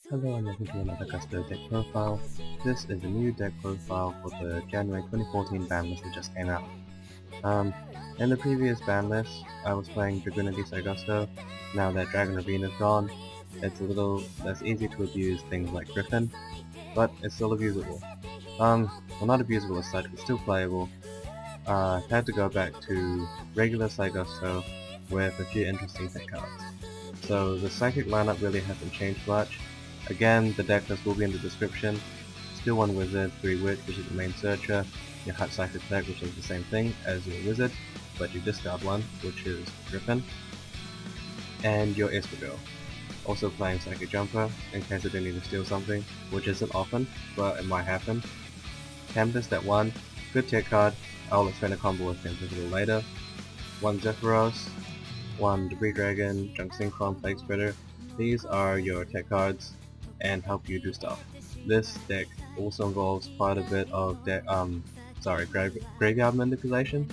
Hello and welcome to another Gulldo deck profile. This is a new deck profile for the January 2014 banlist that just came out. In the previous banlist, I was playing Dragoonity Gulldo. Now that Dragon Ravine is gone, it's a little less easy to abuse things like Griffin, but it's still abusable. Well, not abusable as such, but still playable. I had to go back to regular Gulldo with a few interesting tech cards. So the Psychic lineup really hasn't changed much. Again, the deck list will be in the description. Still 1 Wizard, 3 Witch, which is the main searcher, your Hut Psychic deck, which is the same thing as your Wizard, but you discard 1, which is Griffin, and your Esper Girl. Also playing Psychic Jumper, in case I do need to steal something, which isn't often, but it might happen. Tempest at 1, good tech card, I'll explain a combo with Tempest a little later. 1 Zephyros, 1 Debris Dragon, Junk Synchron, Plaguespreader. These are your tech cards and help you do stuff. This deck also involves quite a bit of graveyard manipulation.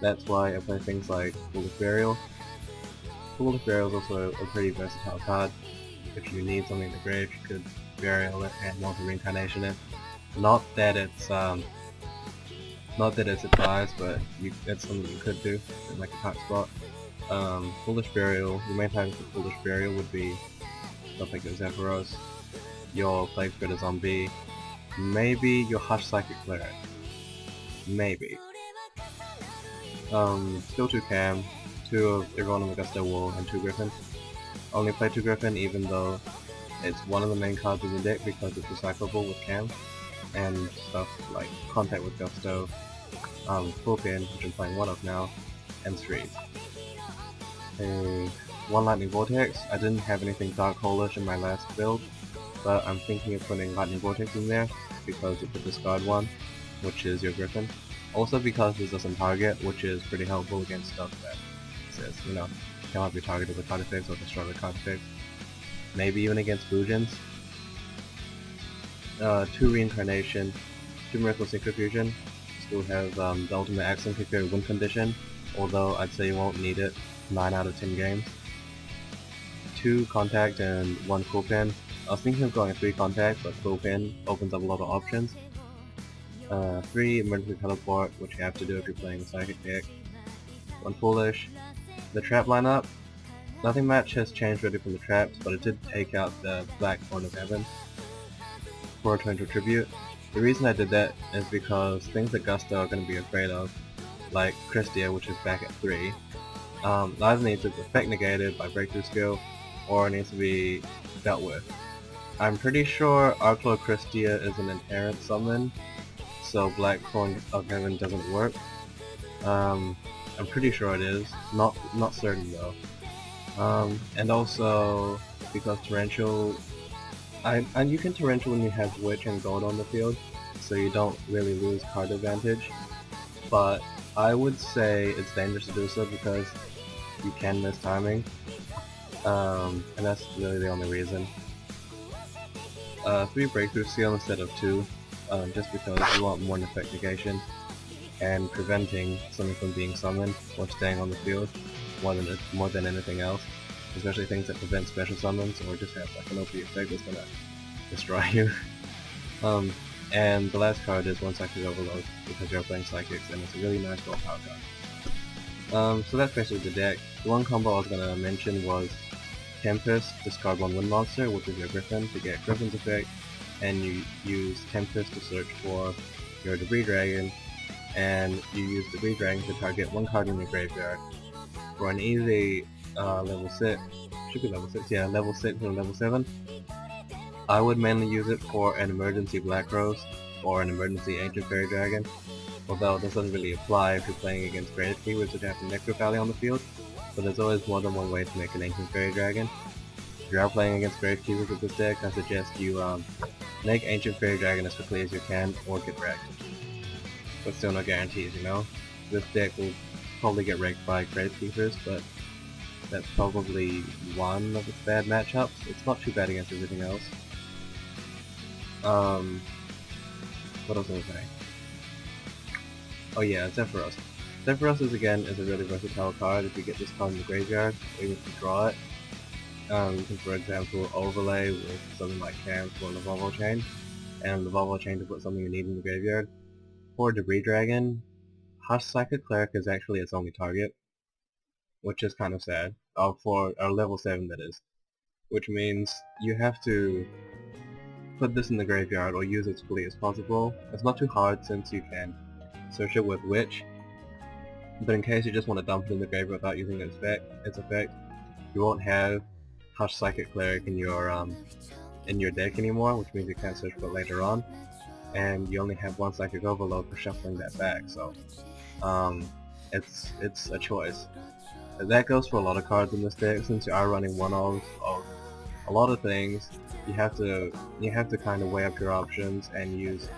That's why I play things like Foolish Burial. Foolish Burial is also a pretty versatile card. If you need something in the grave, you could burial it and want to Reincarnation it. Not that it's advised, but it's something you could do in like a hot spot. Foolish Burial, your main target for Foolish Burial would be stuff like your Zephyros, your Plaguespreader Zombie, maybe your Hush Psychic Cleric. Maybe. Still 2 Caam, 2 of Egul and the Gulldo Wall, and 2 Griffin. Only play 2 Griffin even though it's one of the main cards in the deck because it's recyclable with Caam, and stuff like Contact with Gulldo, Full Pin, which I'm playing 1 of now, and Serene. 1 Lightning Vortex. I didn't have anything Dark Hole-ish in my last build, but I'm thinking of putting Lightning Vortex in there because you could discard 1, which is your Griffin. Also because this doesn't target, which is pretty helpful against stuff that says, cannot be targeted with card effects or destroyed with card effects. Maybe even against Fusions. 2 Reincarnation, 2 Miracle Synchro Fusion. Still have the ultimate accent kicker win condition, although I'd say you won't need it 9 out of 10 games. 2 Contact and 1 Full Pin. I was thinking of going 3 Contact, but Full Pin opens up a lot of options. 3 Emergency Teleport, which you have to do if you're playing a Psychic deck. 1 Foolish. The trap lineup. Nothing much has changed really from the traps, but it did take out the Black Horn of Heaven for a Torrential Tribute. The reason I did that is because things that Gulldo are going to be afraid of, like Christia, which is back at 3, either needs its effect negated by Breakthrough Skill, or needs to be dealt with. I'm pretty sure Arclo Christia is an inherent summon, so Black Horn of Heaven doesn't work. I'm pretty sure it is, not certain though. And also because Torrential, and you can Torrential when you have Witch and Gold on the field, so you don't really lose card advantage. But I would say it's dangerous to do so because you can miss timing, and that's really the only reason. 3 Breakthrough Seal instead of 2, just because you want more effect negation and preventing something from being summoned or staying on the field more than anything else, especially things that prevent special summons or just have like an OP effect that's gonna destroy you. And the last card is 1 Psychic Overload because you're playing Psychics, and it's a really nice raw power card. So that's basically the deck. The one combo I was gonna mention was Tempest, discard 1 Wind Monster, which is your Griffin, to get Griffin's effect, and you use Tempest to search for your Debris Dragon, and you use Debris Dragon to target 1 card in your graveyard. For an easy level 6, should be level 6, yeah, level 6 or level 7, I would mainly use it for an emergency Black Rose or an emergency Ancient Fairy Dragon, although this doesn't really apply if you're playing against Grave Keepers which have the Necro Valley on the field, but there's always more than one way to make an Ancient Fairy Dragon. If you are playing against Grave Keepers with this deck, I suggest you make Ancient Fairy Dragon as quickly as you can or get wrecked. But still no guarantees, This deck will probably get wrecked by Grave Keepers, but that's probably one of its bad matchups. It's not too bad against everything else. What else was I saying? Oh yeah, Zephyros. Zephyros is a really versatile card if you get this card in the graveyard, or even if you draw it. You can, for example, overlay with something like Caam for the Volvo Chain, and the Volvo Chain to put something you need in the graveyard. For Debris Dragon, Hush Psychic Cleric is actually its only target, which is kind of sad. For our level 7 that is. Which means you have to put this in the graveyard or use it as fully as possible. It's not too hard since you can search it with Witch, but in case you just want to dump it in the graveyard without using its effect, you won't have Hush Psychic Cleric in your deck anymore, which means you can't search for it later on, and you only have one Psychic Overload for shuffling that back, so it's a choice. That goes for a lot of cards in this deck. Since you are running one-offs of a lot of things, you have to kind of weigh up your options and use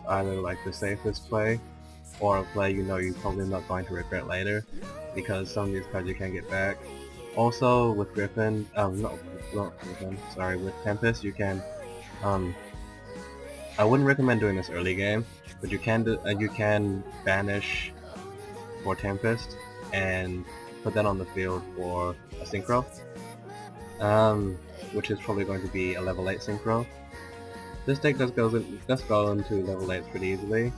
either like the safest play or a play you know you're probably not going to regret later, because some of these cards you can't get back. Also with Griffin, not Griffin, sorry, with Tempest you can, I wouldn't recommend doing this early game, but you can banish for Tempest and put that on the field for a Synchro, which is probably going to be a level 8 Synchro. This deck does go into level 8s pretty easily,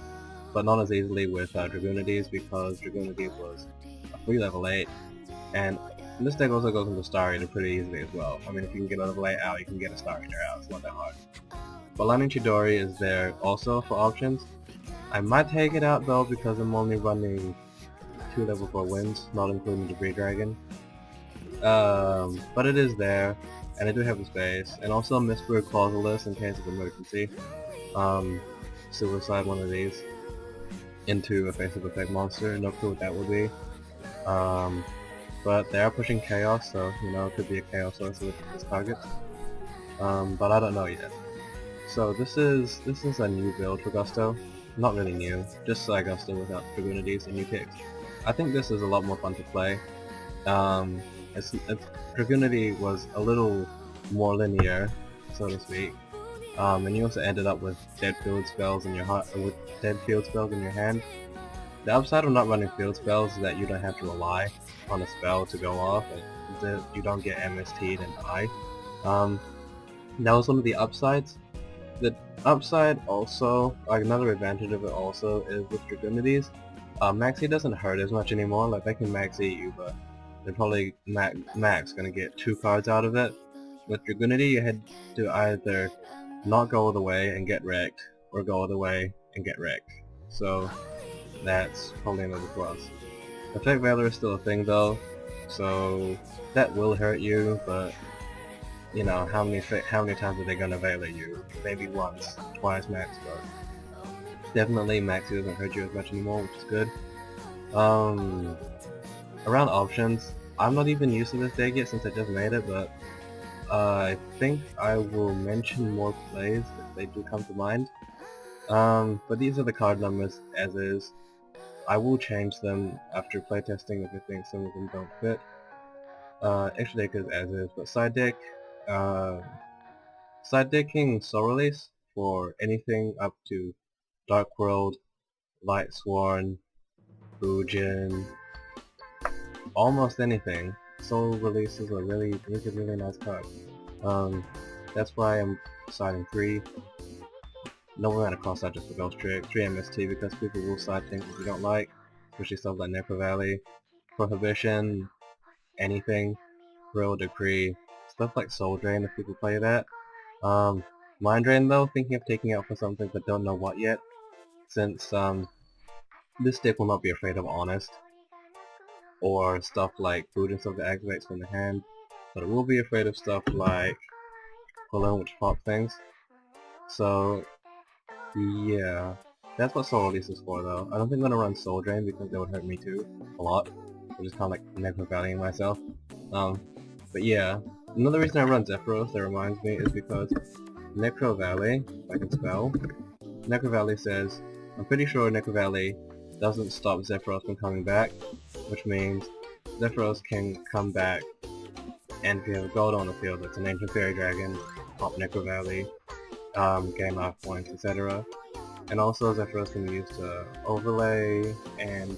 but not as easily with Dragoonides, because Dragoonides was a free level 8, and this deck also goes into Star Eater pretty easily as well. I mean, if you can get a level 8 out, you can get a Star Eater out, it's not that hard. But Lightning Chidori is there also for options. I might take it out though, because I'm only running 2 level 4 wins, not including Debris Dragon. But it is there, and I do have the space, and also Misper Clauseless in case of emergency. Suicide one of these into a face of effect monster, no clue what that would be. But they are pushing Chaos, so you know it could be a Chaos source with this target. But I don't know yet. So this is a new build for Gusto. Not really new, just Gusto without Dragoonides and new picks. I think this is a lot more fun to play. Dragoonity was a little more linear, so to speak, and you also ended up with dead field spells in your hand. The upside of not running field spells is that you don't have to rely on a spell to go off, and that you don't get MST'd and die. That was one of the upsides. The upside also, like another advantage of it also, is with Dragoonides. Maxi doesn't hurt as much anymore. Like they can max eat you, but they're probably max gonna get 2 cards out of it. With Dragoonity, you had to either not go all the way and get wrecked, or go all the way and get wrecked. So that's probably another plus. Effect Valor is still a thing though, so that will hurt you, but you know, how many times are they gonna Valor you? Maybe once, twice max, but definitely Maxi doesn't hurt you as much anymore, which is good. Around options, I'm not even used to this deck yet since I just made it, but I think I will mention more plays if they do come to mind. But these are the card numbers as is. I will change them after playtesting if I think some of them don't fit. Extra deck is as is, but side deck, side decking Soul Release for anything up to Dark World, Light Sworn, Bujin, almost anything. Soul Release is a really nice card. That's why I'm siding 3. No, we're gonna cross out just for Ghost Trick. 3 MST because people will side things that you don't like, especially stuff like Necro Valley, Prohibition, anything, Royal Decree, stuff like Soul Drain if people play that. Mind Drain though, thinking of taking out for something but don't know what yet, since this deck will not be afraid of Honest, or stuff like Food and stuff that activates from the hand, but it will be afraid of stuff like Cologne, which pop things. So yeah, that's what Soul Release is for though. I don't think I'm gonna run Soul Drain because that would hurt me too, a lot. I'm just kinda like Necro Valleying myself. But yeah, another reason I run Zephyros that reminds me is because Necro Valley, if I can spell, Necro Valley says, I'm pretty sure Necro Valley doesn't stop Zephyros from coming back, which means Zephyros can come back, and if you have a Gulldo on the field that's an Ancient Fairy Dragon, pop Necro Valley, gain life points, etc. And also Zephyros can be used to overlay and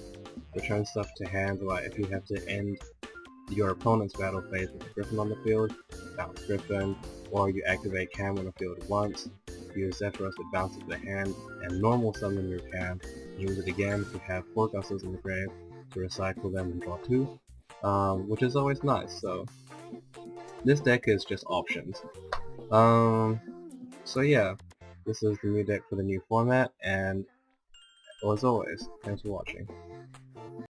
return stuff to hand, like if you have to end your opponent's battle phase with Griffin on the field, bounce Griffin, or you activate Caam on the field once, use Zephyros to bounce to the hand, and normal summon your Caam, use it again if you have 4 Gustos in the grave to recycle them and draw 2, which is always nice, so this deck is just options. So yeah, this is the new deck for the new format, and as always, thanks for watching.